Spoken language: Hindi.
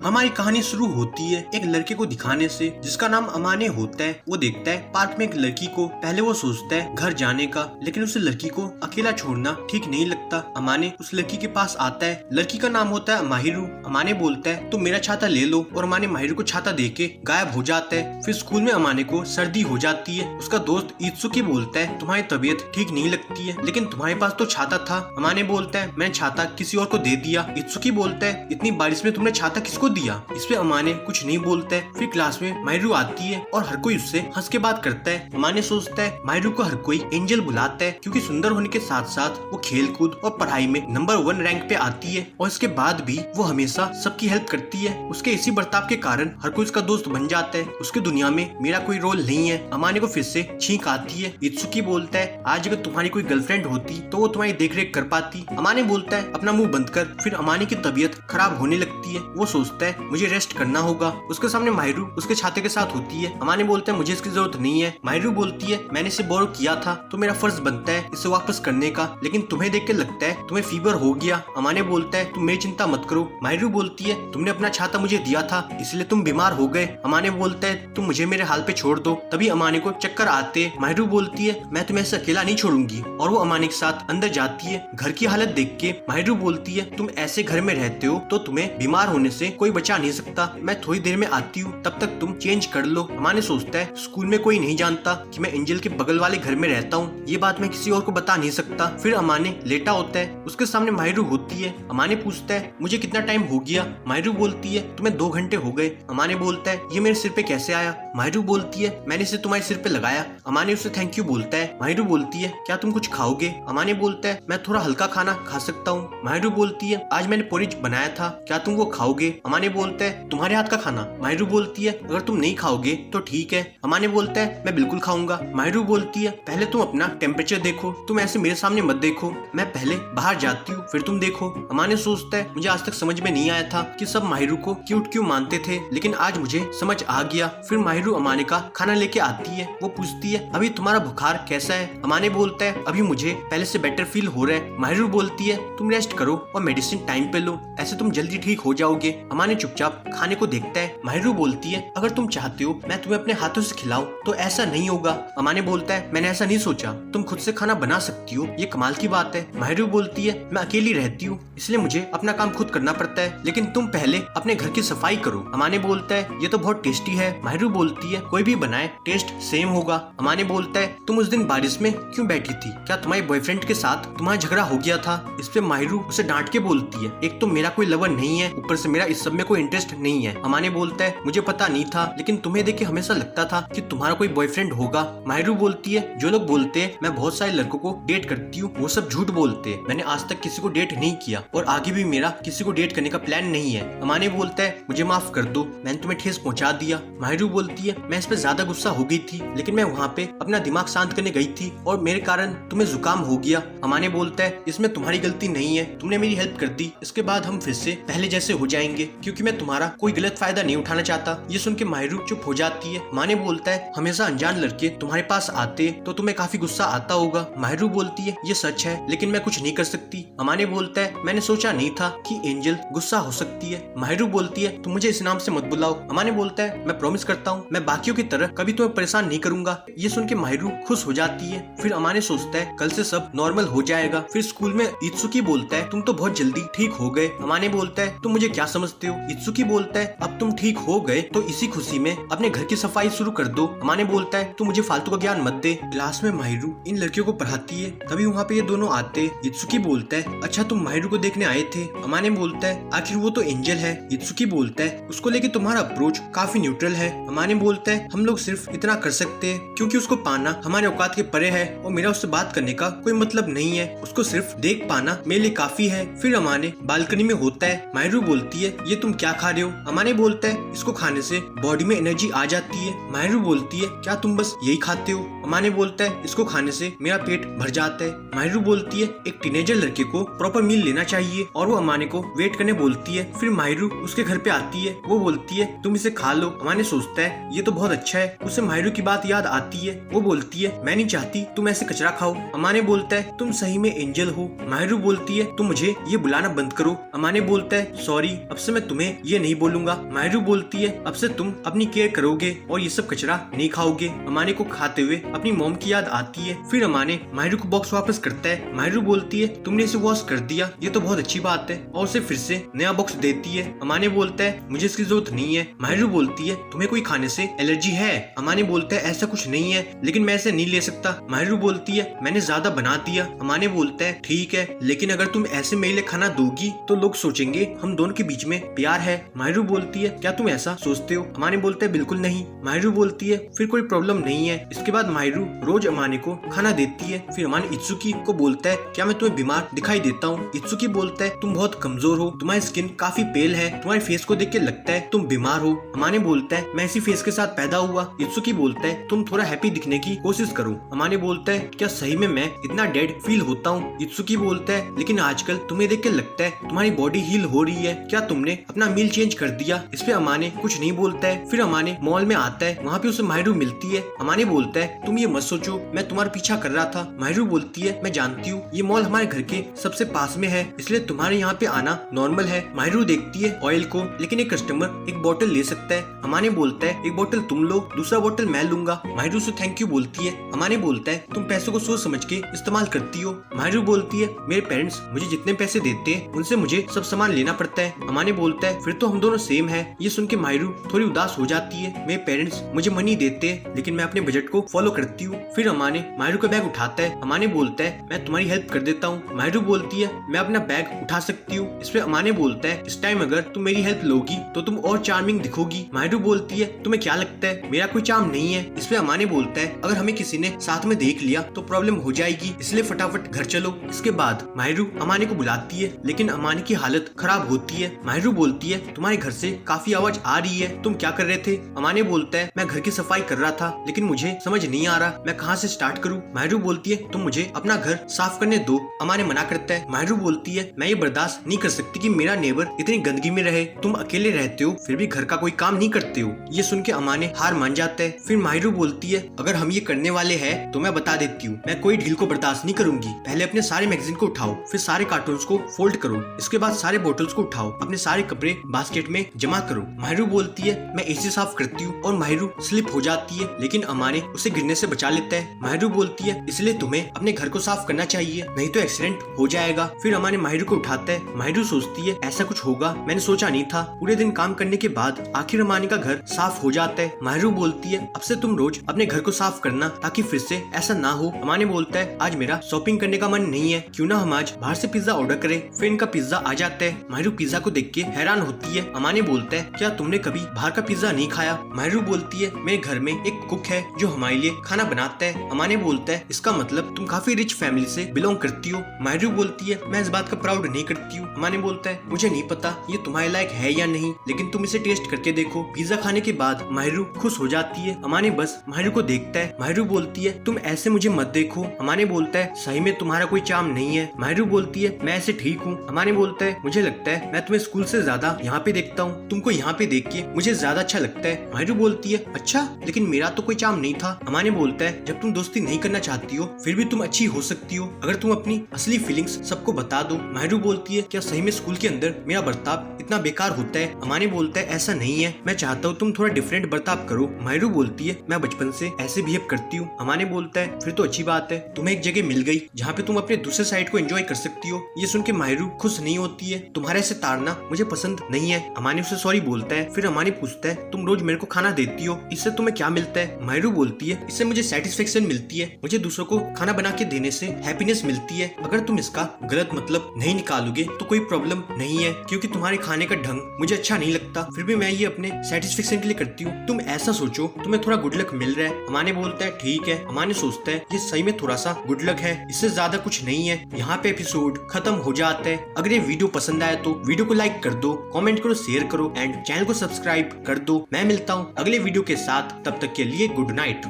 हमारी कहानी शुरू होती है एक लड़के को दिखाने से जिसका नाम अमाने होता है। वो देखता है पार्क में एक लड़की को। पहले वो सोचता है घर जाने का, लेकिन उस लड़की को अकेला छोड़ना ठीक नहीं लगता। अमाने उस लड़की के पास आता है। लड़की का नाम होता है माहिरू। अमाने बोलता है तुम मेरा छाता ले लो, और अमाने माहिरू को छाता देके गायब हो जाता है। फिर स्कूल में अमाने को सर्दी हो जाती है। उसका दोस्त इत्सुकी बोलता है तुम्हारी तबीयत ठीक नहीं लगती है, लेकिन तुम्हारे पास तो छाता था। अमाने बोलता है मैंने छाता किसी और को दे दिया। इत्सुकी बोलता है इतनी बारिश में तुमने छाता किसको दिया? इस पे अमाने कुछ नहीं बोलता है। फिर क्लास में माहिरू आती है और हर कोई उससे हंस के बात करता है। अमाने सोचता है माहिरू को हर कोई एंजल बुलाता है, क्योंकि सुंदर होने के साथ साथ वो खेल कूद और पढ़ाई में नंबर 1 रैंक पे आती है, और इसके बाद भी वो हमेशा सबकी हेल्प करती है। उसके इसी बर्ताव के कारण हर कोई उसका दोस्त बन जाता है। उसके दुनिया में मेरा कोई रोल नहीं है। अमाने को फिर से छींक आती है। इत्सुकी बोलता है आज अगर तुम्हारी कोई गर्लफ्रेंड होती तो वो तुम्हारी देख रेख कर पाती। अमाने बोलता है अपना मुंह बंद कर। फिर अमाने की तबीयत खराब होने लगती है। वो सोचता है मुझे रेस्ट करना होगा। उसके सामने माहिरू उसके छाते के साथ होती है। अमाने बोलता है मुझे इसकी जरूरत नहीं है। माहिरू बोलती है मैंने इसे बोरो किया था तो मेरा फर्ज बनता है इसे वापस करने का, लेकिन तुम्हें देख के लगता है तुम्हें फीवर हो गया। अमाने बोलता है तुम मेरी चिंता मत करो। माहिरू बोलती है तुमने अपना छाता मुझे दिया था इसलिए तुम बीमार हो गए। अमाने बोलता है तुम मुझे मेरे हाल पे छोड़ दो। तभी अमाने को चक्कर आते। माहिरू बोलती है मैं तुम्हें ऐसे अकेला नहीं छोड़ूंगी, और वो अमाने के साथ अंदर जाती है। घर की हालत देख के माहिरू बोलती है तुम ऐसे घर में रहते हो तो तुम्हें बीमार होने से कोई बचा नहीं सकता। मैं थोड़ी देर में आती हूँ, तब तक तुम चेंज कर लो। अमाने सोचता है स्कूल में कोई नहीं जानता कि मैं एंजल के बगल वाले घर में रहता हूँ। ये बात मैं किसी और को बता नहीं सकता। फिर अमाने लेटा होता है। उसके सामने माहिरू होती है। अमाने पूछता है मुझे कितना टाइम हो गया? माहिरू बोलती है तुम्हें 2 घंटे हो गए। अमाने बोलता है ये मेरे सिर पे कैसे आया? माहिरू बोलती है मैंने इसे तुम्हारे सिर पे लगाया। अमाने उसे थैंक यू बोलता है। माहिरू बोलती है क्या तुम कुछ खाओगे? अमाने बोलता है मैं थोड़ा हल्का खाना खा सकता हूँ। माहिरू बोलती है आज मैंने पोरिज बनाया था, क्या तुम वो खाओगे? अमाने बोलता है तुम्हारे हाथ का खाना? माहिरू बोलती है अगर तुम नहीं खाओगे तो ठीक है। अमाने बोलता है मैं बिल्कुल खाऊंगा। माहिरू बोलती है पहले तुम अपना टेम्परेचर देखो, तुम ऐसे मेरे सामने मत देखो, मैं पहले बाहर जाती हूँ फिर तुम देखो। अमाने सोचता है मुझे आज तक समझ में नहीं आया था कि सब माहिरू को क्यूट क्यों मानते थे, लेकिन आज मुझे समझ आ गया। फिर माहिरू अमाने का खाना लेके आती है। वो पूछती है अभी तुम्हारा बुखार कैसा है? अमाने बोलता है अभी मुझे पहले से बेटर फील हो रहा है। माहिरू बोलती है तुम रेस्ट करो और मेडिसिन टाइम पे लो, ऐसे तुम जल्दी ठीक हो जाओगे। अमाने चुपचाप खाने को देखता है। माहिरू बोलती है अगर तुम चाहते हो मैं तुम्हें अपने हाथों से खिलाऊं तो ऐसा नहीं होगा। अमाने बोलता है मैंने ऐसा नहीं सोचा, तुम खुद से खाना बना सकती हो, ये कमाल की बात है। माहिरू बोलती है मैं अकेली रहती हूँ इसलिए मुझे अपना काम खुद करना पड़ता है, लेकिन तुम पहले अपने घर की सफाई करो। अमाने बोलता है ये तो बहुत टेस्टी है। माहिरू बोलती है कोई भी बनाए टेस्ट सेम होगा। अमाने बोलता है तुम उस दिन बारिश में क्यों बैठी थी? क्या तुम्हारे बॉयफ्रेंड के साथ तुम्हारा झगड़ा हो गया था? इस पे माहिरू उसे डांट के बोलती है एक तो मेरा कोई लवर नहीं है, ऊपर से मेरा इस सब में कोई इंटरेस्ट नहीं है। अमाने बोलता है मुझे पता नहीं था, लेकिन तुम्हें देख के हमेशा लगता था कि तुम्हारा कोई बॉयफ्रेंड होगा। माहिरू बोलती है जो लोग बोलते हैं मैं बहुत सारे लड़कों को डेट करती हूँ वो सब झूठ बोलते हैं। मैंने आज तक किसी को डेट नहीं किया और आगे भी मेरा किसी को डेट करने का प्लान नहीं है। अमाने बोलता है मुझे माफ कर दो, मैंने तुम्हें ठेस पहुंचा दिया। माहिरू बोलती है मैं इस पे ज्यादा गुस्सा हो गई थी, लेकिन मैं वहाँ पे अपना दिमाग शांत करने गई थी और मेरे कारण तुम्हें जुकाम हो गया। अमाने बोलता है इसमें तुम्हारी गलती नहीं है, तुमने मेरी हेल्प कर दी, इसके बाद हम फिर से पहले जैसे हो जाएंगे, क्योंकि मैं तुम्हारा कोई गलत फायदा नहीं उठाना चाहता। ये सुन के माहिरू चुप हो जाती है। माने बोलता है हमेशा अनजान लड़के तुम्हारे पास आते तो तुम्हें काफी गुस्सा आता होगा। माहिरू बोलती है ये सच है, लेकिन मैं कुछ नहीं कर सकती। अमाने बोलता है मैंने सोचा नहीं था कि एंजल गुस्सा हो सकती है। माहिरू बोलती है तुम मुझे इस नाम से मत बुलाओ। अमाने बोलता है मैं प्रॉमिस करता हूँ मैं बाकियों की तरह कभी तुम्हें परेशान नहीं करूंगा। ये सुन के माहिरू खुश हो जाती है। फिर अमाने सोचता है कल से सब नॉर्मल हो जाएगा। फिर स्कूल में इत्सुकी बोलता है तुम तो बहुत जल्दी ठीक हो गए। अमाने बोलता है तुम मुझे क्या समझते हो? इत्सुकी बोलता है अब तुम ठीक हो गए तो इसी खुशी में अपने घर की सफाई शुरू कर दो। अमाने बोलता है तू मुझे फालतू का ज्ञान मत दे। क्लास में माहिरू इन लड़कियों को पढ़ाती है, तभी वहाँ पे ये दोनों आते। इत्सुकी बोलता है अच्छा तुम माहिरू को देखने आए थे? अमाने बोलता है आखिर वो तो एंजल है। इत्सुकी बोलता है उसको लेके तुम्हारा अप्रोच काफी न्यूट्रल है। अमाने बोलता है हम लोग सिर्फ इतना कर सकते हैं क्योंकि उसको पाना हमारे औकात के परे है और मेरा उससे बात करने का कोई मतलब नहीं है, उसको सिर्फ देख पाना मेरे लिए काफी है। फिर अमाने बालकनी में होता है। माहिरू बोलती है ये तुम क्या खा रहे हो? अमाने बोलता है इसको खाने से बॉडी में एनर्जी आ जाती है। माहिरू बोलती है क्या तुम बस यही खाते हो? अमाने बोलता है इसको खाने से मेरा पेट भर जाता है। माहिरू बोलती है एक टीनेजर लड़के को प्रॉपर मील लेना चाहिए और वो अमाने को वेट करने बोलती है। फिर माहिरू उसके घर पे आती है, वो बोलती है तुम इसे खा लो। अमाने सोचता है ये तो बहुत अच्छा है। उसे माहिरू की बात याद आती है, वो बोलती है मैं नहीं चाहती तुम ऐसे कचरा खाओ। अमाने बोलता है तुम सही में एंजल हो। माहिरू बोलती है तुम मुझे ये बुलाना बंद करो। अमाने बोलता है सॉरी, अब से मैं तुम्हें ये नहीं बोलूंगा। माहिरू बोलती है अब से तुम अपनी केयर करोगे और ये सब कचरा नहीं खाओगे। अमाने को खाते हुए अपनी मॉम की याद आती है। फिर अमाने माहिरू को बॉक्स वापस करता है। माहिरू बोलती है तुमने इसे वॉश कर दिया, ये तो बहुत अच्छी बात है, और उसे फिर से नया बॉक्स देती है। अमाने बोलता है मुझे इसकी जरूरत नहीं है। माहिरू बोलती है तुम्हें कोई खाने से एलर्जी है? अमाने बोलता है ऐसा कुछ नहीं है, लेकिन मैं ऐसे नहीं ले सकता। माहिरू बोलती है मैंने ज्यादा बना दिया। अमाने बोलता है ठीक है, लेकिन अगर तुम ऐसे मेरे लिए खाना दोगी तो लोग सोचेंगे हम दोनों के बीच में प्यार है। माहिरू बोलती है क्या तुम ऐसा सोचते हो? अमाने बोलता है बिल्कुल नहीं। माहिरू बोलती है फिर कोई प्रॉब्लम नहीं है। इसके बाद माहिरू रोज अमाने को खाना देती है। फिर अमाने इत्सुकी को बोलता है क्या मैं तुम्हें बीमार दिखाई देता हूँ? इत्सुकी बोलता है तुम बहुत कमजोर हो, तुम्हारी स्किन काफी पेल है, तुम्हारे फेस को देख के लगता है तुम बीमार हो। अमाने बोलता है मैं इसी फेस के साथ पैदा हुआ। इत्सुकी बोलता है तुम थोड़ा हैप्पी दिखने की कोशिश करो। अमाने बोलता है क्या सही में मैं इतना डेड फील होता हूँ? इत्सुकी बोलता है लेकिन आजकल तुम्हें देख के लगता है तुम्हारी बॉडी हील हो रही है, क्या तुमने अपना मील चेंज कर दिया? इस पे अमाने कुछ नहीं बोलता है। फिर अमाने मॉल में आता है, वहाँ पे उसे माहिरू मिलती है। अमाने बोलता है तुम ये मत सोचो मैं तुम्हारा पीछा कर रहा था। माहिरू बोलती है मैं जानती हूँ ये मॉल हमारे घर के सबसे पास में है, इसलिए तुम्हारे यहाँ पे आना नॉर्मल है। माहिरू देखती है ऑयल को, लेकिन एक कस्टमर एक बोतल ले सकता है। अमाने बोलता है एक बोतल तुम लो, दूसरा बोतल मैं लूंगा। माहिरू से थैंक यू बोलती है। अमाने बोलता है तुम पैसों को सोच समझ के इस्तेमाल करती हो। माहिरू बोलती है मेरे पेरेंट्स मुझे जितने पैसे देते हैं उनसे मुझे सब सामान लेना पड़ता है। अमाने बोलता है फिर तो हम दोनों सेम है। ये सुन के माहिरू थोड़ी उदास हो जाती है। मेरे पेरेंट्स मुझे मनी देते हैं, लेकिन मैं अपने बजट को फॉलो करती हूँ। फिर अमाने माहिरू का बैग उठाता है। अमाने बोलता है मैं तुम्हारी हेल्प कर देता हूँ। माहिरू बोलती है मैं अपना बैग उठा सकती हूँ। इस पे अमाने बोलता है इस टाइम अगर तुम मेरी हेल्प लोगी तो तुम और चार्मिंग दिखोगी। माहिरू बोलती है तुम्हें क्या लगता है मेरा कोई चार्म नहीं है? इस पे अमाने बोलता है अगर हमें किसी ने साथ में देख लिया तो प्रॉब्लम हो जाएगी, इसलिए फटाफट घर चलो। इसके बाद माहिरू अमाने को बुलाती है, लेकिन अमाने की हालत खराब होती है। माहिरू बोलती है तुम्हारे घर से काफी आवाज आ रही है, तुम क्या कर रहे थे? अमाने बोलता है मैं घर की सफाई कर रहा था, लेकिन मुझे समझ नहीं आ रहा मैं कहाँ से स्टार्ट करूँ। माहिरू बोलती है तुम मुझे अपना घर साफ करने दो। अमाने मना करता है। माहिरू बोलती है मैं ये बर्दाश्त नहीं कर सकती कि मेरा नेबर इतनी गंदगी में रहे, तुम अकेले रहते हो फिर भी घर का कोई काम नहीं करते हो। ये सुन के अमाने हार मान जाता है। फिर माहिरू बोलती है अगर हम ये करने वाले हैं तो मैं बता देती हूँ मैं कोई ढील को बर्दाश्त नहीं करूंगी। पहले अपने सारे मैगजीन को उठाओ, फिर सारे कार्टून्स को फोल्ड करो, इसके बाद सारे बोतल्स को उठाओ, अपने सारे कपड़े बास्केट में जमा करो। माहिरू बोलती है मैं एसी साफ करती हूँ, और माहिरू स्लिप हो जाती है, लेकिन अमाने उसे गिरने से बचा लेता है। माहिरू बोलती है इसलिए तुम्हें अपने घर को साफ करना चाहिए, नहीं तो एक्सीडेंट हो जाएगा। फिर अमाने माहिरू को उठाता है। माहिरू सोचती है ऐसा कुछ होगा मैंने सोचा नहीं था। पूरे दिन काम करने के बाद आखिर अमाने का घर साफ हो जाता है। माहिरू बोलती है अब से तुम रोज अपने घर को साफ करना ताकि फिर से ऐसा ना हो। अमाने बोलता है आज मेरा शॉपिंग करने का मन नहीं है, क्यों ना हम आज बाहर से पिज्जा ऑर्डर करें। फिर इनका पिज्जा आ जाता है। माहिरू पिज्जा को देख के हैरान होती है। अमाने बोलता है क्या तुमने कभी बाहर का पिज्जा नहीं खाया? माहिरू बोलती है मेरे घर में एक कुक है जो हमारे लिए खाना बनाता है। अमाने बोलता है इसका मतलब तुम काफी रिच फैमिली से बिलोंग करती हो। माहिरू बोलती है मैं इस बात का प्राउड नहीं करती हूँ। अमाने बोलता है मुझे नहीं पता ये तुम्हारे लायक है या नहीं, लेकिन तुम इसे टेस्ट करके देखो। पिज्जा खाने के बाद माहिरू खुश हो जाती है। अमाने बस माहिरू को देखता है। माहिरू बोलती है तुम ऐसे मुझे मत देखो। अमाने बोलता है सही में तुम्हारा कोई चार्म नहीं है। माहिरू बोलती है मैं ऐसे ठीक हूँ। अमाने बोलता है मुझे लगता है मैं तुम्हें स्कूल से ज्यादा यहाँ पे देखता हूँ, तुमको यहाँ पे देख के मुझे ज्यादा अच्छा लगता है। माहिरू बोलती है अच्छा, लेकिन मेरा तो कोई चार्म नहीं था। अमाने बोलता है जब तुम दोस्ती नहीं करना चाहती हो फिर भी तुम अच्छी हो सकती हो अगर तुम अपनी असली फीलिंग्स सबको बता दो। माहिरू बोलती है क्या सही में स्कूल के अंदर मेरा बर्ताव इतना बेकार होता है? अमाने बोलता है ऐसा नहीं है, मैं चाहता हूँ तुम थोड़ा डिफरेंट बर्ताव करो। माहिरू बोलती है मैं बचपन से ऐसे बिहेव करती हूँ। अमाने बोलता है फिर तो अच्छी बात है, तुम्हें एक जगह मिल गई जहाँ पे तुम अपने दूसरे साइड को एंजॉय कर सकती हो। ये सुन के माहिरू खुश नहीं होती है। तुम्हारे ऐसे ताड़ना मुझे पसंद नहीं है। अमाने उसे सॉरी बोलता है। फिर अमाने पूछता है तुम रोज मेरे को खाना देती हो, इससे तुम्हें क्या मिलता है? माहिरू बोलती है इससे मुझे सेटिस्फेक्शन मिलती है, मुझे दूसरों को खाना बना के देने से हैप्पीनेस मिलती है। अगर तुम इसका गलत मतलब नहीं निकालोगे तो कोई प्रॉब्लम नहीं है, क्योंकि तुम्हारे खाने का ढंग मुझे अच्छा नहीं लगता, फिर भी मैं ये अपने सेटिस्फेक्शन के लिए करती हूँ। तुम ऐसा सोचो तुम्हें थोड़ा गुड लक मिल रहा है। अमाने बोलता है ठीक है। अमाने सोचता है ये सही में थोड़ा सा गुड लक है, इससे ज्यादा कुछ नहीं है। यहाँ पे एपिसोड खत्म हो जाता है। अगर ये वीडियो पसंद आया तो वीडियो को लाइक कर दो, कमेंट करो, शेयर करो एंड चैनल को सब्सक्राइब कर दो। मैं मिलता हूँ अगले वीडियो के साथ, तब तक के लिए गुड नाइट।